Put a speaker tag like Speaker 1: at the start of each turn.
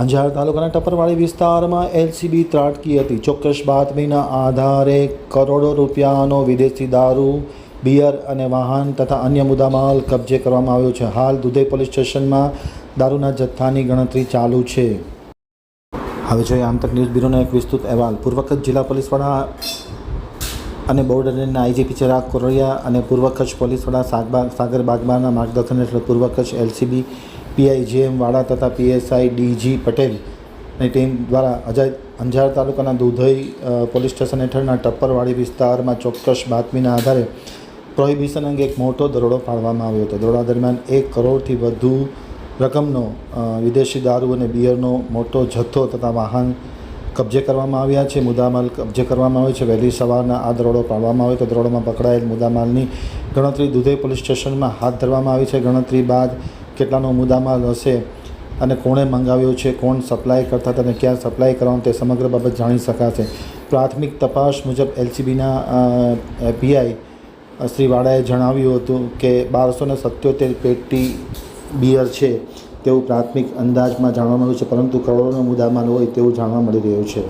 Speaker 1: અંજાર તાલુકાના ટપરવાડી વિસ્તારમાં એલસીબી ત્રાટકી હતી. ચોક્કસ બાતમીના આધારે કરોડો રૂપિયાનો વિદેશી દારૂ, બિયર અને વાહન તથા અન્ય મુદ્દામાલ કબજે કરવામાં આવ્યો છે. હાલ દુધઈ પોલીસ સ્ટેશનમાં દારૂના જથ્થાની ગણતરી ચાલુ છે. હવે જોઈએ આંતક ન્યૂઝ બ્યુરોનો એક વિસ્તૃત અહેવાલ. પૂર્વ કચ્છ જિલ્લા પોલીસ વડા અને બોર્ડર રેન્જના આઈજીપી ચિરાગ કોરડિયા અને પૂર્વ કચ્છ પોલીસ વડા સાગર બાગમારના માર્ગદર્શન હેઠળ પૂર્વ કચ્છ એલસીબી પીઆઈ જેએમ વાડા તથા પીએસઆઈ ડીજી પટેલની ટીમ દ્વારા અંજાર તાલુકાના દુધઈ પોલીસ સ્ટેશન હેઠળના ટપ્પરવાડી વિસ્તારમાં ચોક્કસ બાતમીના આધારે પ્રોહિબિશન અંગે એક મોટો દરોડો પાડવામાં આવ્યો હતો. દરોડા દરમિયાન 1 કરોડથી વધુ રકમનો વિદેશી દારૂ અને બિયરનો મોટો જથ્થો તથા વાહન કબજે કરવામાં આવ્યા છે. મુદ્દામાલ કબજે કરવામાં આવ્યો છે. વહેલી સવારના આ દરોડો પાડવામાં આવ્યો તો દરોડામાં પકડાયેલ મુદ્દામાલની ગણતરી દુધઈ પોલીસ સ્ટેશનમાં હાથ ધરવામાં આવી છે. ગણતરી બાદ કેટલાનો મુદ્દામાલ હશે અને કોણે મંગાવ્યો છે, કોણ સપ્લાય કરતા હતા અને ક્યાં સપ્લાય કરવાનું તે સમગ્ર બાબત જાણી શકાશે. પ્રાથમિક તપાસ મુજબ એલસીબીના પીઆઈ શ્રી વાડાએ જણાવ્યું હતું કે 1277 પેટી બિયર છે તેવું પ્રાથમિક અંદાજમાં જાણવા મળ્યું છે, પરંતુ કરોડોનો મુદ્દામાલ હોય તેવું જાણવા મળી રહ્યું છે.